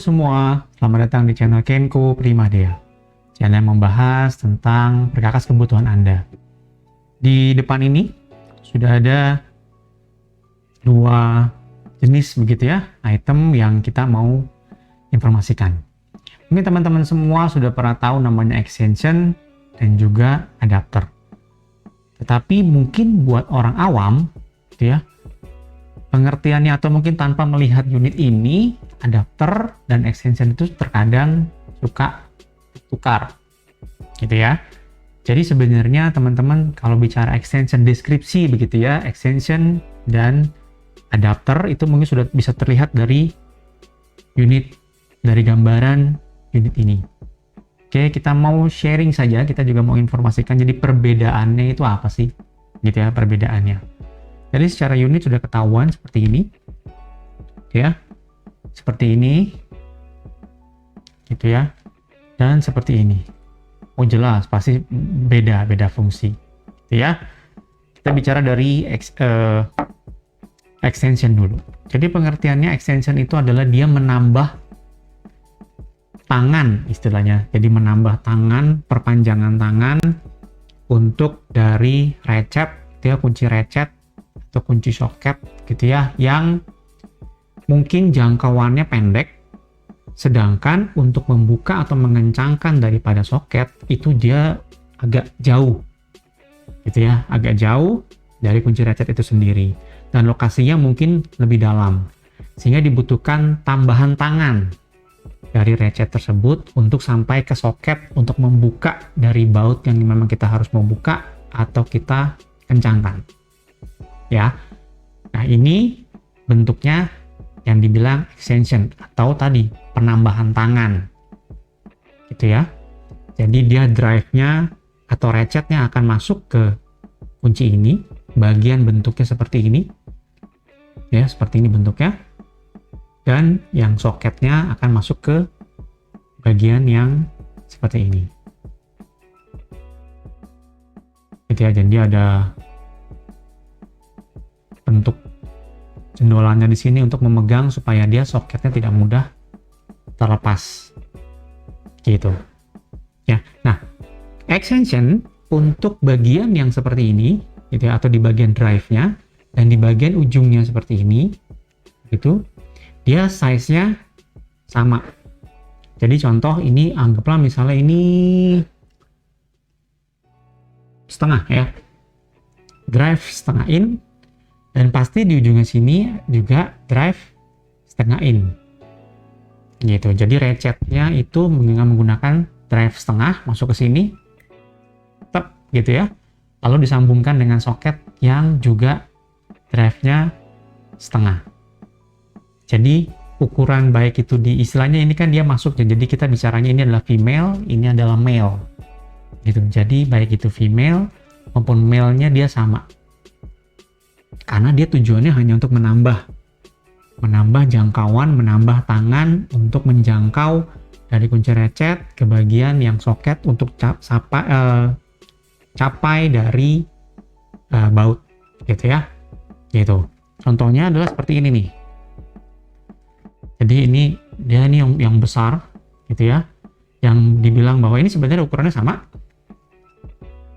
semua, selamat datang di channel Kenko Primadea. Channel yang membahas tentang perkakas kebutuhan Anda. Di depan ini sudah ada dua jenis begitu ya, item yang kita mau informasikan. Mungkin teman-teman semua sudah pernah tahu namanya extension dan juga adapter. Tetapi mungkin buat orang awam, gitu ya, pengertiannya atau mungkin tanpa melihat unit ini, adapter dan extension itu terkadang suka tukar, gitu ya. Jadi sebenarnya teman-teman kalau bicara extension deskripsi begitu ya, extension dan adapter itu mungkin sudah bisa terlihat dari unit, dari gambaran unit ini. Oke, kita mau sharing saja, kita juga mau informasikan jadi perbedaannya itu apa sih, gitu ya, perbedaannya. Jadi secara unit sudah ketahuan seperti ini, ya, seperti ini, gitu ya, dan seperti ini. Oh jelas, pasti beda fungsi, gitu ya. Kita bicara dari extension dulu. Jadi pengertiannya extension itu adalah dia menambah tangan istilahnya. Jadi menambah tangan, perpanjangan tangan untuk dari recep, gitu ya, kunci recep atau kunci soket gitu ya, yang mungkin jangkauannya pendek, sedangkan untuk membuka atau mengencangkan daripada soket itu dia agak jauh gitu ya, agak jauh dari kunci recep itu sendiri, dan lokasinya mungkin lebih dalam sehingga dibutuhkan tambahan tangan dari recep tersebut untuk sampai ke soket untuk membuka dari baut yang memang kita harus membuka atau kita kencangkan ya. Nah ini bentuknya yang dibilang extension atau tadi penambahan tangan gitu ya. Jadi dia drive-nya atau ratchetnya akan masuk ke kunci ini, bagian bentuknya seperti ini ya, seperti ini bentuknya, dan yang soketnya akan masuk ke bagian yang seperti ini gitu ya. Jadi ada bentuk cendolannya di sini untuk memegang supaya dia soketnya tidak mudah terlepas gitu ya. Nah extension untuk bagian yang seperti ini gitu ya, atau di bagian drive-nya dan di bagian ujungnya seperti ini gitu, dia size-nya sama. Jadi contoh ini anggaplah misalnya ini setengah ya, drive setengah in, dan pasti di ujungnya sini juga drive setengah in gitu. Jadi ratchetnya itu menggunakan drive setengah masuk ke sini tep gitu ya, lalu disambungkan dengan soket yang juga drive-nya setengah. Jadi ukuran baik itu di istilahnya ini kan dia masuk, jadi kita bicaranya ini adalah female, ini adalah male gitu. Jadi baik itu female maupun male-nya dia sama, karena dia tujuannya hanya untuk menambah jangkauan, menambah tangan untuk menjangkau dari kunci recet ke bagian yang soket untuk capai dari baut gitu ya, gitu. Contohnya adalah seperti ini nih. Jadi ini dia nih yang besar gitu ya, yang dibilang bahwa ini sebenarnya ukurannya sama.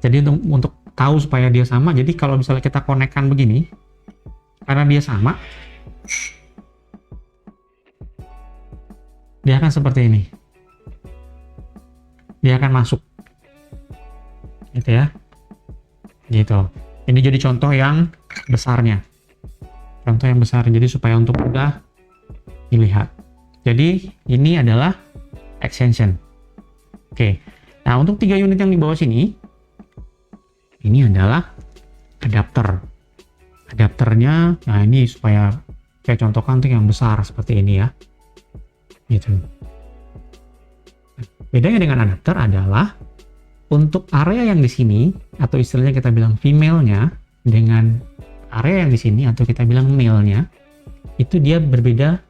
Jadi untuk tahu supaya dia sama, jadi kalau misalnya kita konekkan begini, karena dia sama, dia akan seperti ini, dia akan masuk gitu ya, gitu. Ini jadi contoh yang besarnya, jadi supaya untuk mudah dilihat. Jadi ini adalah extension. Oke, nah untuk 3 unit yang di bawah sini, ini adalah adapter. Adapternya, nah ini supaya saya contohkan untuk yang besar seperti ini ya, gitu. Bedanya dengan adapter adalah untuk area yang di sini atau istilahnya kita bilang female-nya dengan area yang di sini atau kita bilang male-nya, itu dia berbeda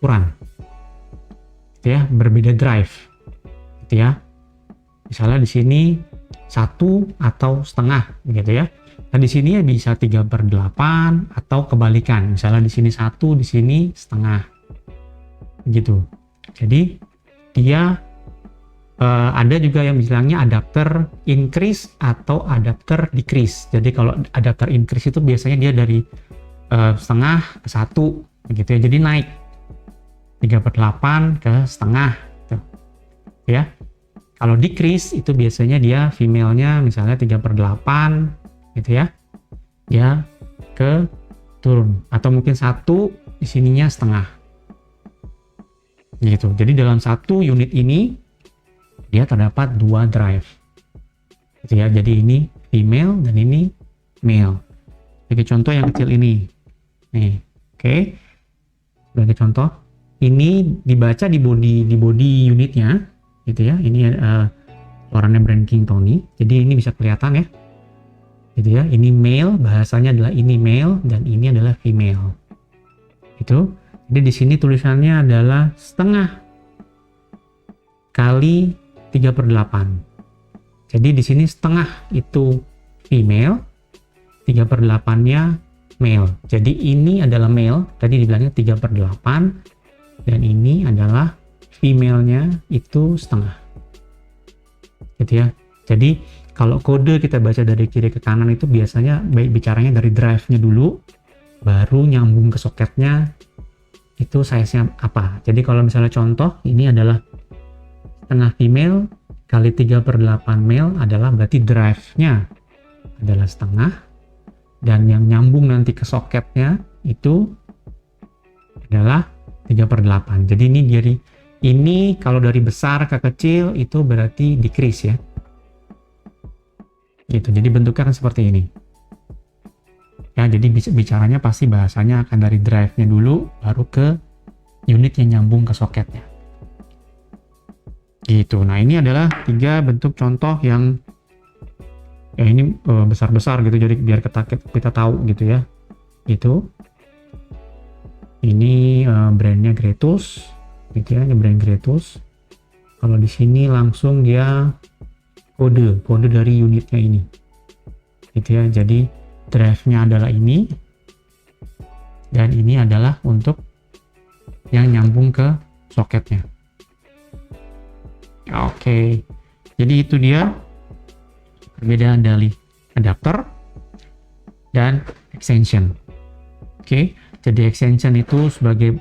ukuran, gitu ya, berbeda drive, gitu ya. Misalnya di sini 1 atau setengah, gitu ya. Nah di sini ya bisa 3/8 atau kebalikan. Misalnya di sini 1, di sini setengah, gitu. Jadi dia ada juga yang bilangnya adapter increase atau adapter decrease. Jadi kalau adapter increase itu biasanya dia dari setengah ke 1 gitu ya. Jadi naik 3/8 ke setengah gitu. Ya. Kalau decrease itu biasanya dia female-nya misalnya 3/8 gitu ya. Dia ke turun atau mungkin 1 di sininya setengah. Gitu. Jadi dalam satu unit ini dia terdapat 2 drive. Gitu ya. Jadi ini female dan ini male. Sebagai contoh yang kecil ini. Nih, oke. Sebagai contoh, ini dibaca di body unitnya, gitu ya. Ini warnanya brand King Tony. Jadi ini bisa kelihatan ya. Gitu ya. Ini male, bahasanya adalah ini male dan ini adalah female. Gitu. Jadi di sini tulisannya adalah setengah kali 3/8. Jadi di sini setengah itu female, 3/8-nya male. Jadi ini adalah male, tadi dibilangnya 3/8, dan ini adalah female-nya itu setengah. Gitu ya. Jadi kalau kode kita baca dari kiri ke kanan itu biasanya bicaranya dari drive-nya dulu, baru nyambung ke soketnya itu size-nya apa. Jadi kalau misalnya contoh, ini adalah setengah female kali 3/8 male adalah berarti drive-nya adalah setengah, dan yang nyambung nanti ke soketnya itu adalah 3/8. Jadi ini kalau dari besar ke kecil itu berarti decrease ya. Gitu. Jadi bentuknya kan seperti ini. Ya, jadi bicaranya pasti bahasanya akan dari drive-nya dulu baru ke unit yang nyambung ke soketnya. Gitu. Nah, ini adalah 3 bentuk contoh yang ya ini besar-besar gitu, jadi biar kita tahu gitu ya. Gitu. Ini brandnya Gretus gitu ya, ini brand Gretus. Kalau di sini langsung dia kode dari unitnya ini. Gitu ya. Jadi drive-nya adalah ini dan ini adalah untuk yang nyambung ke soketnya. Oke, jadi itu dia perbedaan dari adapter dan extension. Oke, jadi extension itu sebagai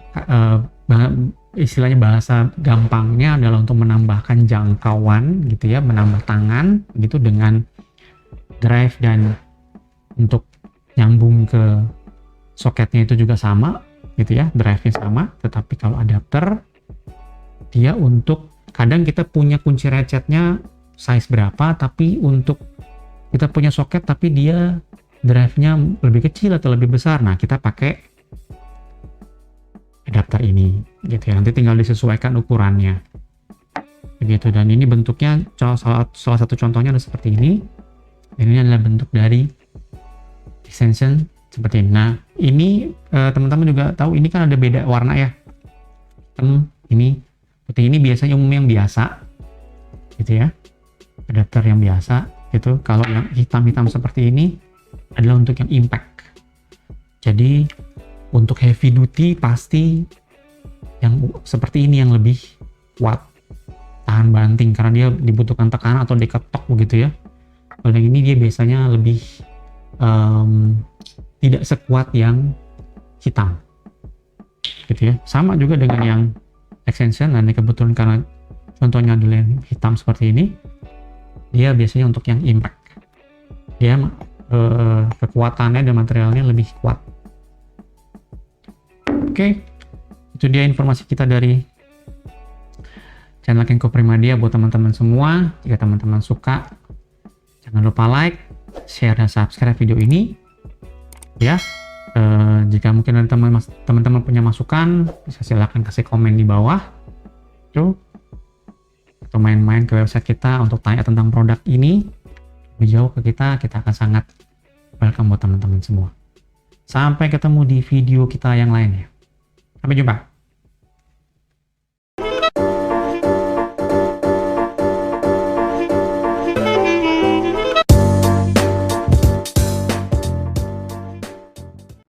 istilahnya bahasa gampangnya adalah untuk menambahkan jangkauan gitu ya, menambah tangan gitu dengan drive, dan untuk nyambung ke soketnya itu juga sama gitu ya, drive-nya sama. Tetapi kalau adapter dia untuk kadang kita punya kunci ratchetnya size berapa, tapi untuk kita punya soket tapi dia drive-nya lebih kecil atau lebih besar, nah kita pakai adapter ini gitu ya. Nanti tinggal disesuaikan ukurannya begitu. Dan ini bentuknya salah satu contohnya adalah seperti ini. Ini adalah bentuk dari extension seperti ini. Nah ini teman-teman juga tahu ini kan ada beda warna ya. Ini putih, ini biasanya umum yang biasa gitu ya, adapter yang biasa gitu. Kalau yang hitam-hitam seperti ini adalah untuk yang impact. Jadi untuk heavy duty pasti yang seperti ini yang lebih kuat, tahan banting karena dia dibutuhkan tekanan atau diketok begitu ya. Kalau yang ini dia biasanya lebih tidak sekuat yang hitam gitu ya. Sama juga dengan yang extension, dan kebetulan karena contohnya adalah yang hitam seperti ini, dia biasanya untuk yang impact, dia kekuatannya dan materialnya lebih kuat. Oke, itu dia informasi kita dari channel Kenko Primadia buat teman-teman semua. Jika teman-teman suka, jangan lupa like, share, dan subscribe video ini ya. Jika mungkin teman-teman punya masukan, bisa silakan kasih komen di bawah tuh, atau main-main ke website kita untuk tanya tentang produk ini lebih jauh ke kita akan sangat welcome buat teman-teman semua. Sampai ketemu di video kita yang lainnya. Sampai jumpa.